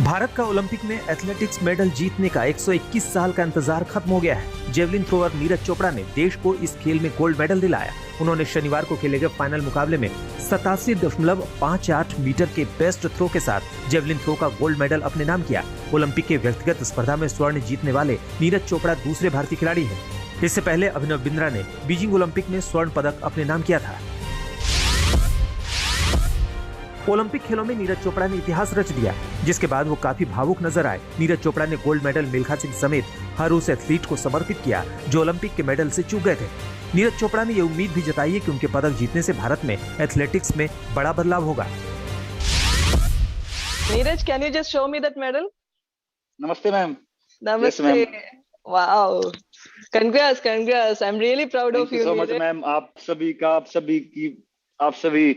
भारत का ओलंपिक में athletics medal जीतने का 121 साल का इंतजार खत्म हो गया है। जेवलिन थ्रोअर नीरज चोपड़ा ने देश को इस खेल में गोल्ड मेडल दिलाया। उन्होंने शनिवार को खेले गए फाइनल मुकाबले में 87.58 मीटर के बेस्ट थ्रो के साथ जेवलिन थ्रो का गोल्ड मेडल अपने नाम किया। ओलंपिक के व्यक्तिगत स्पर्धा में स्वर्ण जीतने वाले नीरज चोपड़ा दूसरे भारतीय खिलाड़ी हैं। इससे पहले अभिनव बिंद्रा ने बीजिंग ओलंपिक में स्वर्ण पदक अपने नाम किया था। ओलंपिक खेलों में नीरज चोपड़ा ने इतिहास रच दिया, जिसके बाद वो काफी भावुक नजर आए। नीरज चोपड़ा ने गोल्ड मेडल मिल्खा सिंह समेत हर उस एथलीट को समर्पित किया जो ओलंपिक के मेडल से चूक गए थे। नीरज चोपड़ा ने ये उम्मीद भी जताई है कि उनके पदक जीतने से भारत में एथलेटिक्स में बड़ा बदलाव होगा। Neeraj, can you just show me that medal? नमस्ते मैम। नमस्ते। Wow, congrats, congrats. I'm really proud of you. Thank you so much ma'am. आप सभी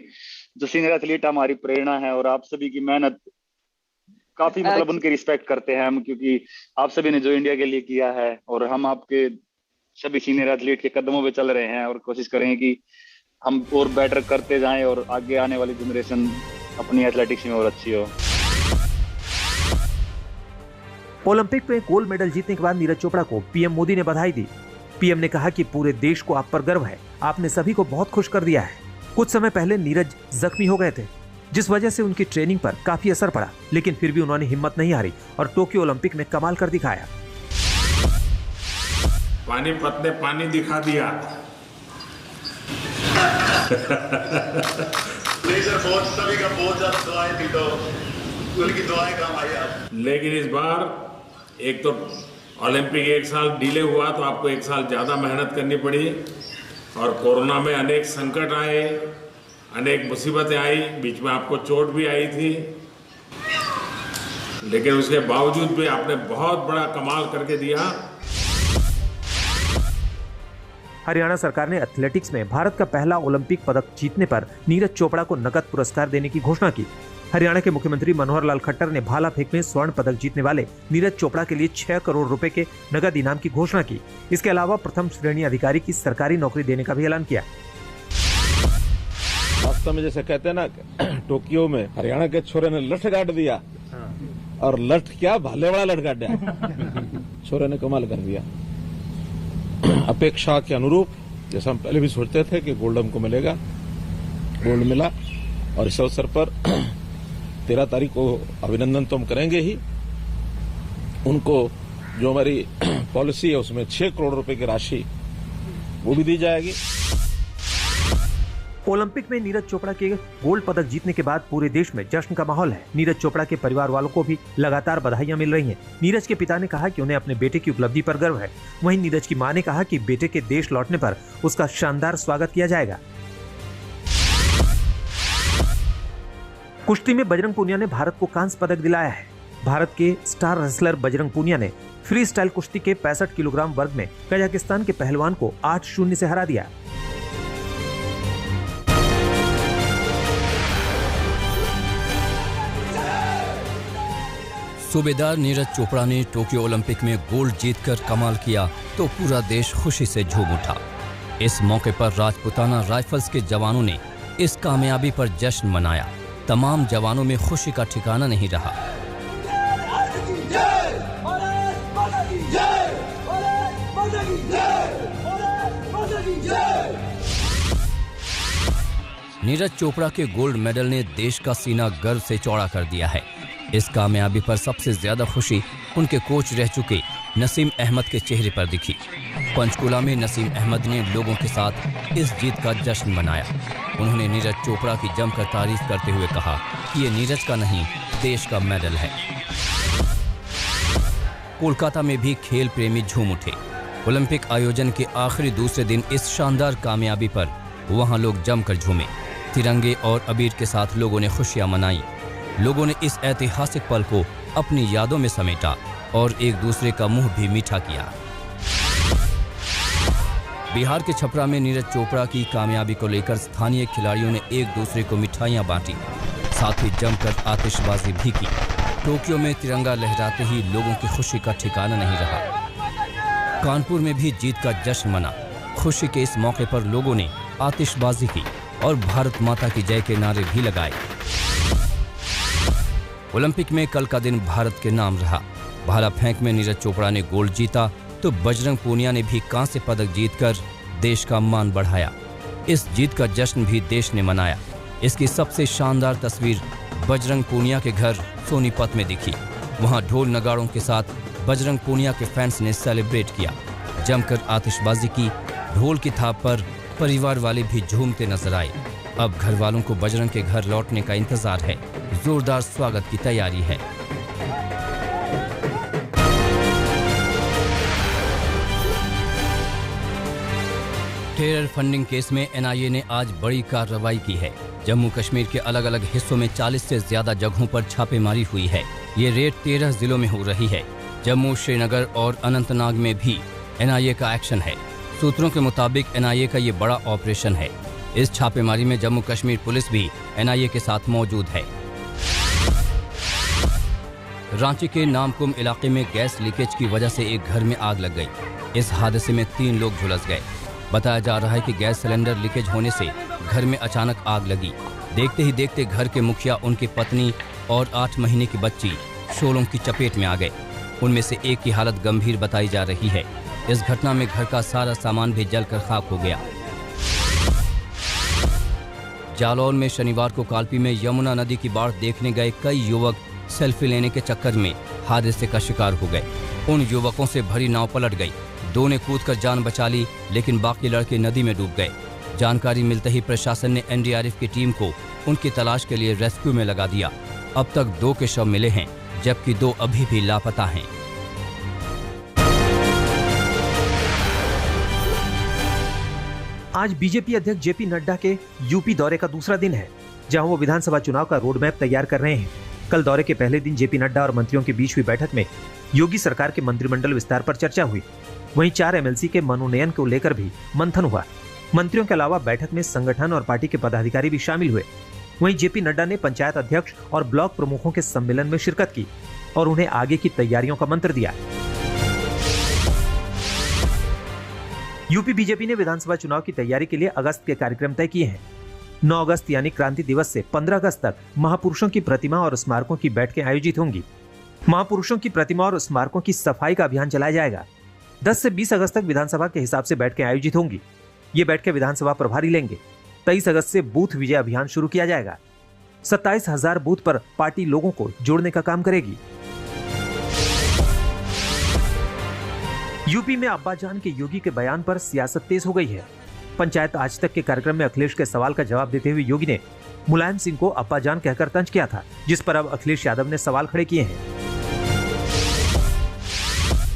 जो सीनियर एथलीट हमारी प्रेरणा है और आप सभी की मेहनत काफी मतलब उनकी रिस्पेक्ट करते हैं हम, क्योंकि आप सभी ने जो इंडिया के लिए किया है और हम आपके सभी सीनियर एथलीट के कदमों पे चल रहे हैं और कोशिश करेंगे कि हम और बेटर करते जाएं और आगे आने वाली जनरेशन अपनी एथलेटिक्स में और अच्छी हो। ओलंपिक में गोल्ड मेडल जीतने के बाद नीरज चोपड़ा को पीएम मोदी ने बधाई दी। पीएम ने कहा कि पूरे देश को आप पर गर्व है, आपने सभी को बहुत खुश कर दिया है। कुछ समय पहले नीरज जख्मी हो गए थे, जिस वजह से उनकी ट्रेनिंग पर काफी असर पड़ा, लेकिन फिर भी उन्होंने हिम्मत नहीं हारी और टोक्यो ओलंपिक में कमाल कर दिखाया। पानीपत ने पानी दिखा दिया। सभी का बहुत ज्यादा दुआएं थी, तो उनकी दुआएं काम आई आज। लेकिन इस बार एक तो ओलंपिक एक साल डिले हुआ, तो आपको एक साल ज्यादा मेहनत करनी पड़ी और कोरोना में अनेक संकट आए, अनेक मुसीबतें आई, बीच में आपको चोट भी आई थी, लेकिन उसके बावजूद भी आपने बहुत बड़ा कमाल करके दिया। हरियाणा सरकार ने एथलेटिक्स में भारत का पहला ओलंपिक पदक जीतने पर नीरज चोपड़ा को नकद पुरस्कार देने की घोषणा की। हरियाणा के मुख्यमंत्री मनोहर लाल खट्टर ने भाला फेंक में स्वर्ण पदक जीतने वाले नीरज चोपड़ा के लिए 6 करोड़ रुपए के नगद इनाम की घोषणा की। इसके अलावा प्रथम श्रेणी अधिकारी की सरकारी नौकरी देने का भी ऐलान किया। वास्तव में जैसे कहते हैं ना, टोक्यो में हरियाणा के छोरे ने लठ गाड़ दिया, और लठ क्या भाले वाला लठ गाड़ दिया। छोरे ने कमाल कर दिया। अपेक्षा के अनुरूप जैसा हम पहले भी सोचते थे कि गोल्ड हमको मिलेगा, गोल्ड मिला। और इस अवसर पर 13 तारीख को अभिनंदन तो हम करेंगे ही। उनको जो हमारी पॉलिसी है उसमें 6 करोड़ रुपए की राशि वो भी दी जाएगी। ओलंपिक में नीरज चोपड़ा के गोल्ड पदक जीतने के बाद पूरे देश में जश्न का माहौल है। नीरज चोपड़ा के परिवार वालों को भी लगातार बधाइयां मिल रही हैं। नीरज के पिता ने कहा कि उन्हें अपने बेटे की उपलब्धि पर गर्व है। वहीं नीरज की मां ने कहा कि बेटे के देश लौटने पर उसका शानदार स्वागत किया जाएगा। कुश्ती में बजरंग पूनिया ने भारत को कांस्य पदक दिलाया है। भारत के स्टार रेसलर बजरंग पूनिया ने फ्री स्टाइल कुश्ती के 65 किलोग्राम वर्ग में कजाकिस्तान के पहलवान को 8-0 से हरा दिया। सूबेदार नीरज चोपड़ा ने टोक्यो ओलंपिक में गोल्ड जीतकर कमाल किया तो पूरा देश खुशी से झूम उठा। इस मौके पर राजपुताना राइफल्स के जवानों ने इस कामयाबी पर जश्न मनाया। तमाम जवानों में खुशी का ठिकाना नहीं रहा। नीरज चोपड़ा के गोल्ड मेडल ने देश का सीना गर्व से चौड़ा कर दिया है। इस कामयाबी पर सबसे ज्यादा खुशी उनके कोच रह चुके नसीम अहमद के चेहरे पर दिखी। पंचकुला में नसीम अहमद ने लोगों के साथ इस जीत का जश्न मनाया। उन्होंने नीरज चोपड़ा की जमकर तारीफ करते हुए कहा कि ये नीरज का नहीं, देश का मेडल है। कोलकाता में भी खेल प्रेमी झूम उठे। ओलंपिक आयोजन के आखिरी दूसरे दिन इस शानदार कामयाबी पर वहां लोग जमकर झूमे। तिरंगे और अबीर के साथ लोगों ने खुशियां मनाई। लोगों ने इस ऐतिहासिक पल को अपनी यादों में समेटा और एक दूसरे का मुंह भी मीठा किया। बिहार के छपरा में नीरज चोपड़ा की कामयाबी को लेकर स्थानीय खिलाड़ियों ने एक दूसरे को मिठाइयां बांटी, साथ ही जमकर आतिशबाजी भी की। टोक्यो में तिरंगा लहराते ही लोगों की खुशी का ठिकाना नहीं रहा। कानपुर में भी जीत का जश्न मना। खुशी के इस मौके पर लोगों ने आतिशबाजी की और भारत माता की जय के नारे भी लगाए। ओलंपिक में कल का दिन भारत के नाम रहा। भाला फेंक में नीरज चोपड़ा ने गोल्ड जीता तो बजरंग पूनिया ने भी कांस्य पदक जीतकर देश का मान बढ़ाया। इस जीत का जश्न भी देश ने मनाया। इसकी सबसे शानदार तस्वीर बजरंग पूनिया के घर सोनीपत में दिखी। वहां ढोल नगाड़ों के साथ बजरंग पूनिया के फैंस ने सेलिब्रेट किया, जमकर आतिशबाजी की। ढोल की थाप पर परिवार वाले भी झूमते नजर आए। अब घर वालों को बजरंग के घर लौटने का इंतजार है। जोरदार स्वागत की तैयारी है। टेरर फंडिंग केस में एनआईए ने आज बड़ी कार्रवाई की है। जम्मू कश्मीर के अलग अलग हिस्सों में 40 से ज्यादा जगहों पर छापेमारी हुई है। ये रेड 13 जिलों में हो रही है। जम्मू, श्रीनगर और अनंतनाग में भी एनआईए का एक्शन है। सूत्रों के मुताबिक एनआईए का ये बड़ा ऑपरेशन है। इस छापेमारी में जम्मू कश्मीर पुलिस भी एनआईए के साथ मौजूद है। रांची के नामकुम इलाके में गैस लीकेज की वजह से एक घर में आग लग गई। इस हादसे में 3 लोग झुलस गए। बताया जा रहा है कि गैस सिलेंडर लीकेज होने से घर में अचानक आग लगी। देखते ही देखते घर के मुखिया, उनकी पत्नी और 8 महीने की बच्ची शोलों की चपेट में आ गए। उनमें से एक की हालत गंभीर बताई जा रही है। इस घटना में घर का सारा सामान भी जलकर खाक हो गया। जालौर में शनिवार को कालपी में यमुना नदी की बाढ़ देखने गए कई युवक सेल्फी लेने के चक्कर में हादसे का शिकार हो गए। उन युवकों से भरी नाव पलट गई। 2 ने कूदकर जान बचा ली, लेकिन बाकी लड़के नदी में डूब गए। जानकारी मिलते ही प्रशासन ने एनडीआरएफ की टीम को उनकी तलाश के लिए रेस्क्यू में लगा दिया। अब तक 2 के शव मिले हैं, जबकि 2 अभी भी लापता हैं। आज बीजेपी अध्यक्ष जेपी नड्डा के यूपी दौरे का दूसरा दिन है, जहां वो विधानसभा चुनाव का रोड मैप तैयार कर रहे हैं। कल दौरे के पहले दिन जेपी नड्डा और मंत्रियों के बीच हुई बैठक में योगी सरकार के मंत्रिमंडल विस्तार पर चर्चा हुई। वहीं 4 एमएलसी के मनोनयन को लेकर भी मंथन हुआ। मंत्रियों के अलावा बैठक में संगठन और पार्टी के पदाधिकारी भी शामिल हुए। वहीं जेपी नड्डा ने पंचायत अध्यक्ष और ब्लॉक प्रमुखों के सम्मेलन में शिरकत की और उन्हें आगे की तैयारियों का मंत्र दिया। यूपी बीजेपी ने विधानसभा चुनाव की तैयारी के लिए अगस्त के कार्यक्रम तय किए हैं। 9 अगस्त यानी क्रांति दिवस से 15 अगस्त तक महापुरुषों की प्रतिमा और स्मारकों की बैठकें आयोजित होंगी। महापुरुषों की प्रतिमा और स्मारकों की सफाई का अभियान चलाया जाएगा। 10 से 20 अगस्त तक विधानसभा के हिसाब से बैठकें आयोजित होंगी। ये बैठकें विधानसभा प्रभारी लेंगे। 23 अगस्त से बूथ विजय अभियान शुरू किया जाएगा। 27,000 बूथ पर पार्टी लोगों को जोड़ने का काम करेगी। यूपी में अब्बाजान के योगी के बयान पर सियासत तेज हो गई है। पंचायत आज तक के कार्यक्रम में अखिलेश के सवाल का जवाब देते हुए योगी ने मुलायम सिंह को अब्बाजान कहकर तंज किया था, जिस पर अब अखिलेश यादव ने सवाल खड़े किए हैं।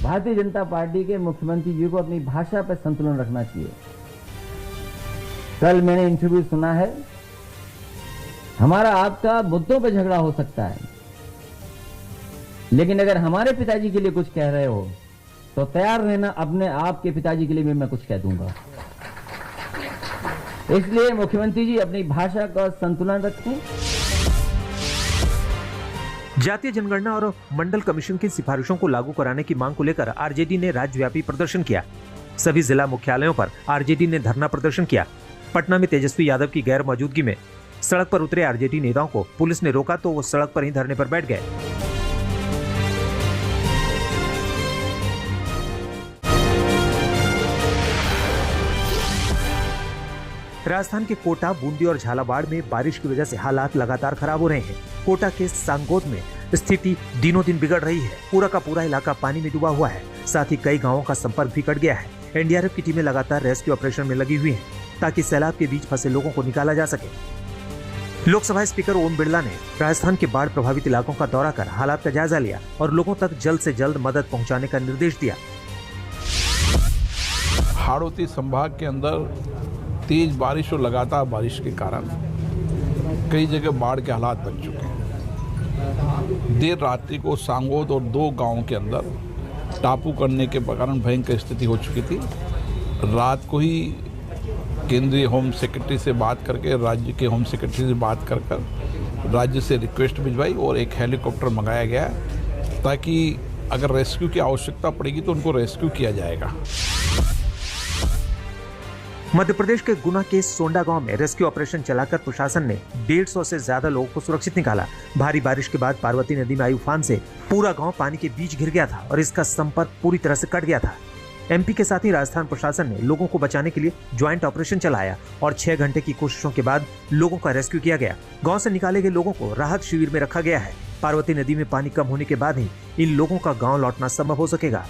भारतीय जनता पार्टी के मुख्यमंत्री जी को अपनी भाषा पर संतुलन रखना चाहिए। कल मैंने इंटरव्यू सुना है, हमारा आपका मुद्दों पर झगड़ा हो सकता है, लेकिन अगर हमारे पिताजी के लिए कुछ कह रहे हो तो तैयार रहना अपने आपके पिताजी के लिए भी मैं कुछ कह दूंगा। इसलिए मुख्यमंत्री जी अपनी भाषा का संतुलन रखें। जातीय जनगणना और मंडल कमीशन की सिफारिशों को लागू कराने की मांग को लेकर आरजेडी ने राज्यव्यापी प्रदर्शन किया। सभी जिला मुख्यालयों पर आरजेडी ने धरना प्रदर्शन किया। पटना में तेजस्वी यादव की गैर मौजूदगी में सड़क पर उतरे आरजेडी नेताओं को पुलिस ने रोका तो वो सड़क पर ही धरने पर बैठ गए। राजस्थान के कोटा, बूंदी और झालावाड़ में बारिश की वजह से हालात लगातार खराब हो रहे हैं। कोटा के सांगोद में स्थिति दिनों दिन बिगड़ रही है। पूरा का पूरा इलाका पानी में डूबा हुआ है। साथ ही कई गांवों का संपर्क भी कट गया है। एनडीआरएफ की टीमें लगातार रेस्क्यू ऑपरेशन में लगी हुई हैं, ताकि सैलाब के बीच फंसे लोगों को निकाला जा सके। लोकसभा स्पीकर ओम बिरला ने राजस्थान के बाढ़ प्रभावित इलाकों का दौरा कर हालात का जायजा लिया और लोगों तक जल्द से जल्द मदद पहुंचाने का निर्देश दिया। हाड़ौती संभाग के अंदर तेज बारिश और लगातार बारिश के कारण कई जगह बाढ़ के हालात बन चुके हैं। देर रात्रि को सांगोद और 2 गांवों के अंदर टापू करने के कारण भयंकर स्थिति हो चुकी थी। रात को ही केंद्रीय होम सेक्रेटरी से बात करके, राज्य के होम सेक्रेटरी से बात कर राज्य से रिक्वेस्ट भिजवाई और एक हेलीकॉप्टर मंगाया गया, ताकि अगर रेस्क्यू की आवश्यकता पड़ेगी तो उनको रेस्क्यू किया जाएगा। मध्य प्रदेश के गुना के सोंडा गांव में रेस्क्यू ऑपरेशन चलाकर प्रशासन ने 150 से ज्यादा लोगों को सुरक्षित निकाला। भारी बारिश के बाद पार्वती नदी में आई उफान से पूरा गांव पानी के बीच घिर गया था और इसका संपर्क पूरी तरह से कट गया था। एमपी के साथ ही राजस्थान प्रशासन ने लोगों को बचाने के लिए ज्वाइंट ऑपरेशन चलाया और 6 घंटे की कोशिशों के बाद लोगों का रेस्क्यू किया गया। गाँव से निकाले गए लोगों को राहत शिविर में रखा गया है। पार्वती नदी में पानी कम होने के बाद ही इन लोगों का गाँव लौटना संभव हो सकेगा।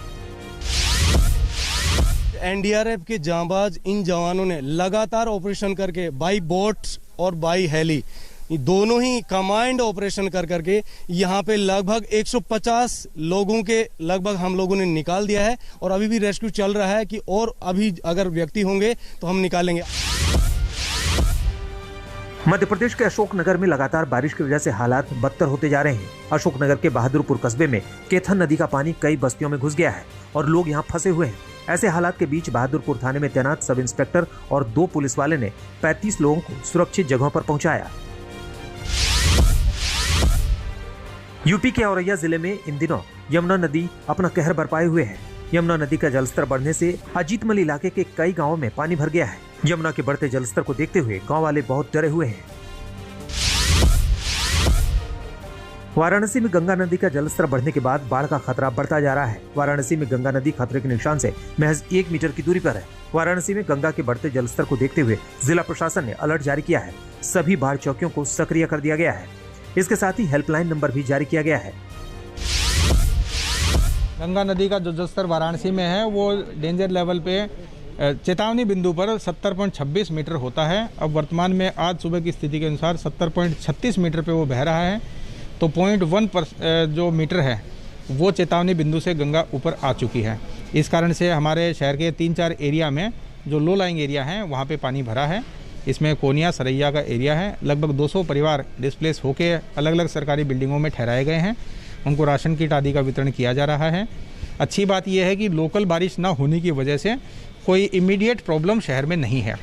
एनडीआरएफ के जांबाज इन जवानों ने लगातार ऑपरेशन करके बाई बोट और बाई हेली दोनों ही कमांड ऑपरेशन कर करके यहाँ पे लगभग 150 लोगों के लगभग हम लोगों ने निकाल दिया है और अभी भी रेस्क्यू चल रहा है कि और अभी अगर व्यक्ति होंगे तो हम निकालेंगे। मध्य प्रदेश के अशोकनगर में लगातार बारिश की वजह से हालात बदतर होते जा रहे हैं। अशोकनगर के बहादुरपुर कस्बे में केथन नदी का पानी कई बस्तियों में घुस गया है और लोग यहाँ फंसे हुए हैं। ऐसे हालात के बीच बहादुरपुर थाने में तैनात सब इंस्पेक्टर और 2 पुलिस वाले ने 35 लोगों को सुरक्षित जगहों पर पहुंचाया। यूपी के औरैया जिले में इन दिनों यमुना नदी अपना कहर बरपाए हुए है। यमुना नदी का जलस्तर बढ़ने से अजीतमल इलाके के कई गांवों में पानी भर गया है। यमुना के बढ़ते जलस्तर को देखते हुए गांव वाले बहुत डरे हुए हैं। वाराणसी में गंगा नदी का जलस्तर बढ़ने के बाद बाढ़ का खतरा बढ़ता जा रहा है। वाराणसी में गंगा नदी खतरे के निशान से महज 1 मीटर की दूरी पर है। वाराणसी में गंगा के बढ़ते जलस्तर को देखते हुए जिला प्रशासन ने अलर्ट जारी किया है। सभी बाढ़ चौकियों को सक्रिय कर दिया गया है। इसके साथ ही हेल्पलाइन नंबर भी जारी किया गया है। गंगा नदी का जो जलस्तर वाराणसी में है वो डेंजर लेवल पे चेतावनी बिंदु पर 70.26 मीटर होता है। अब वर्तमान में आज सुबह की स्थिति के अनुसार 70.36 मीटर पे वो बह रहा है। तो 0.1 जो मीटर है वो चेतावनी बिंदु से गंगा ऊपर आ चुकी है। इस कारण से हमारे शहर के 3-4 एरिया में जो लो लाइंग एरिया हैं वहाँ पे पानी भरा है। इसमें कोनिया सरैया का एरिया है। लगभग 200 परिवार डिस्प्लेस होके अलग अलग सरकारी बिल्डिंगों में ठहराए गए हैं। उनको राशन किट आदि का वितरण किया जा रहा है। अच्छी बात यह है कि लोकल बारिश ना होने की वजह से कोई इमीडिएट प्रॉब्लम शहर में नहीं है।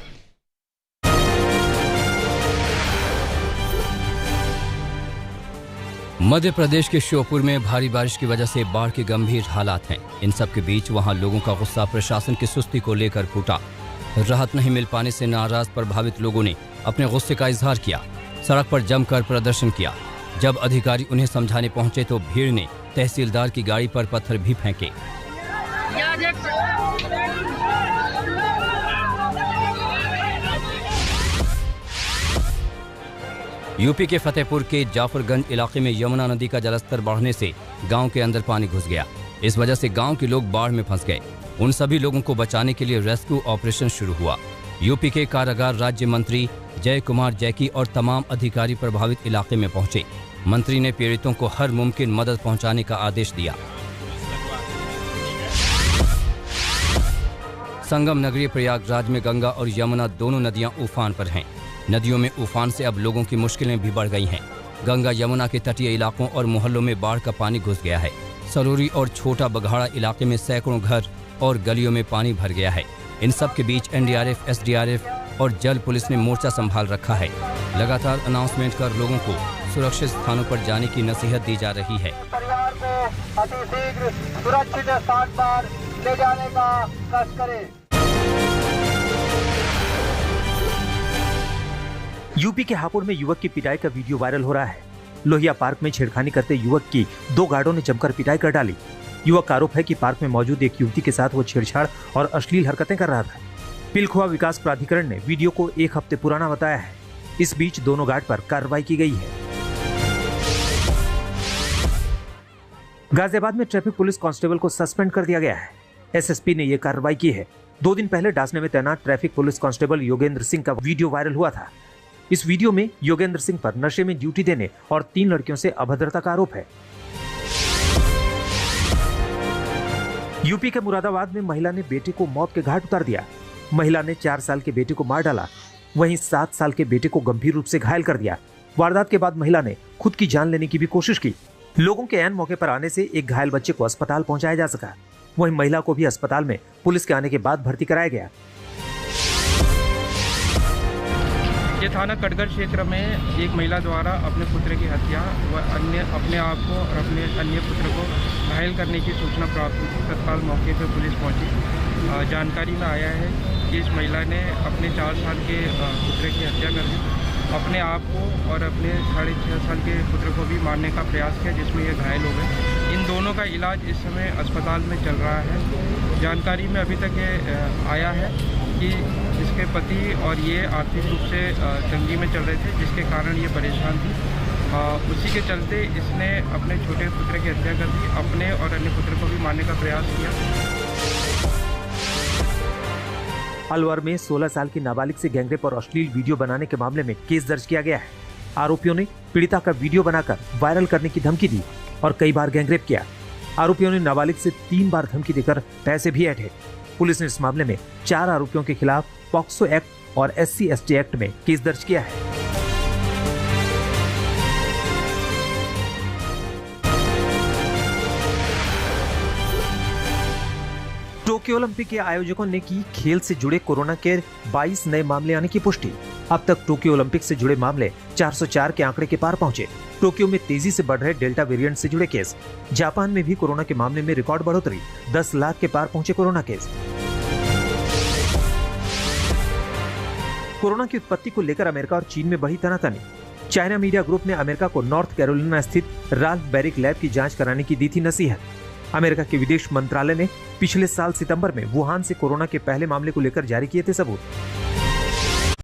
मध्य प्रदेश के श्योपुर में भारी बारिश की वजह से बाढ़ के गंभीर हालात हैं। इन सब के बीच वहां लोगों का गुस्सा प्रशासन की सुस्ती को लेकर फूटा। राहत नहीं मिल पाने से नाराज प्रभावित लोगों ने अपने गुस्से का इजहार किया। सड़क पर जमकर प्रदर्शन किया। जब अधिकारी उन्हें समझाने पहुंचे तो भीड़ ने तहसीलदार की गाड़ी पर पत्थर भी फेंके। यूपी के फतेहपुर के जाफरगंज इलाके में यमुना नदी का जलस्तर बढ़ने से गांव के अंदर पानी घुस गया। इस वजह से गांव के लोग बाढ़ में फंस गए। उन सभी लोगों को बचाने के लिए रेस्क्यू ऑपरेशन शुरू हुआ। यूपी के कारागार राज्य मंत्री जय कुमार जैकी और तमाम अधिकारी प्रभावित इलाके में पहुंचे। मंत्री ने पीड़ितों को हर मुमकिन मदद पहुंचाने का आदेश दिया। संगम नगरी प्रयागराज में गंगा और यमुना दोनों नदियां उफान पर हैं। नदियों में उफान से अब लोगों की मुश्किलें भी बढ़ गई हैं। गंगा यमुना के तटीय इलाकों और मोहल्लों में बाढ़ का पानी घुस गया है। सरोरी और छोटा बघाड़ा इलाके में सैकड़ों घर और गलियों में पानी भर गया है। इन सब के बीच एनडीआरएफ, एसडीआरएफ और जल पुलिस ने मोर्चा संभाल रखा है। लगातार अनाउंसमेंट कर लोगों को सुरक्षित स्थानों पर जाने की नसीहत दी जा रही है। परिवार को अतिशीघ्र सुरक्षित स्थान पर ले जाने का कष्ट करें। यूपी के हापुड़ में युवक की पिटाई का वीडियो वायरल हो रहा है। लोहिया पार्क में छेड़खानी करते युवक की 2 गार्डों ने जमकर पिटाई कर डाली। युवक का आरोप है कि पार्क में मौजूद एक युवती के साथ वो छेड़छाड़ और अश्लील हरकतें कर रहा था। पिलखुआ विकास प्राधिकरण ने वीडियो को 1 हफ्ते पुराना बताया है। इस बीच दोनों गार्ड पर कार्रवाई की गई है। गाजियाबाद में ट्रैफिक पुलिस कांस्टेबल को सस्पेंड कर दिया गया है। एसएसपी ने यह कार्रवाई की है। 2 दिन पहले डासने में तैनात traffic police constable Yogendra Singh का वीडियो वायरल हुआ था। इस वीडियो में योगेंद्र सिंह पर नशे में ड्यूटी देने और 3 लड़कियों से अभद्रता का आरोप है। यूपी के मुरादाबाद में महिला ने बेटे को मौत के घाट उतार दिया। महिला ने 4 साल के बेटे को मार डाला, वहीं 7 साल के बेटे को गंभीर रूप से घायल कर दिया। वारदात के बाद महिला ने खुद की जान लेने की भी कोशिश की। लोगों के ऐन मौके पर आने से एक घायल बच्चे को अस्पताल पहुंचाया जा सका। वहीं महिला को भी अस्पताल में पुलिस के आने के बाद भर्ती कराया गया। ये थाना कटघर क्षेत्र में एक महिला द्वारा अपने पुत्र की हत्या व अपने आप को और अपने अन्य पुत्र को घायल करने की सूचना प्राप्त हुई। तत्काल मौके पर पुलिस पहुंची। जानकारी में आया है कि इस महिला ने अपने 4 साल के पुत्र की हत्या कर दी, अपने आप को और अपने 6.5 साल के पुत्र को भी मारने का प्रयास किया, जिसमें ये घायल हो गए। इन दोनों का इलाज इस समय अस्पताल में चल रहा है। जानकारी में अभी तक ये आया है कि इसके पति और ये आर्थिक रूप से तंगी में चल रहे थे, जिसके कारण ये परेशान थी। उसी के चलते इसने अपने छोटे पुत्र की हत्या कर दी, अपने और अन्य पुत्र को भी मारने का प्रयास किया। अलवर में 16 साल की नाबालिग से गैंगरेप और अश्लील वीडियो बनाने के मामले में केस दर्ज किया गया है। आरोपियों ने पीड़िता का वीडियो बनाकर वायरल करने की धमकी दी और कई बार गैंगरेप किया। आरोपियों ने नाबालिग से 3 बार धमकी देकर पैसे भी ऐंठे। पुलिस ने इस मामले में 4 आरोपियों के खिलाफ पॉक्सो एक्ट और SC/ST एक्ट में केस दर्ज किया है। टोक्यो ओलंपिक के आयोजकों ने की खेल से जुड़े कोरोना के 22 नए मामले आने की पुष्टि। अब तक टोक्यो ओलंपिक से जुड़े मामले 404 के आंकड़े के पार पहुंचे। टोक्यो में तेजी से बढ़ रहे डेल्टा वेरिएंट से जुड़े केस। जापान में भी कोरोना के मामले में रिकॉर्ड बढ़ोतरी, 10 लाख के पार पहुंचे कोरोना केस। कोरोना की उत्पत्ति को लेकर अमेरिका और चीन में बढ़ी तनातनी। चाइना मीडिया ग्रुप ने अमेरिका को नॉर्थ कैरोलिना स्थित राल्फ बैरिक लैब की जांच कराने की दी थी नसीहत। अमेरिका के विदेश मंत्रालय ने पिछले साल सितंबर में वुहान से कोरोना के पहले मामले को लेकर जारी किए थे सबूत।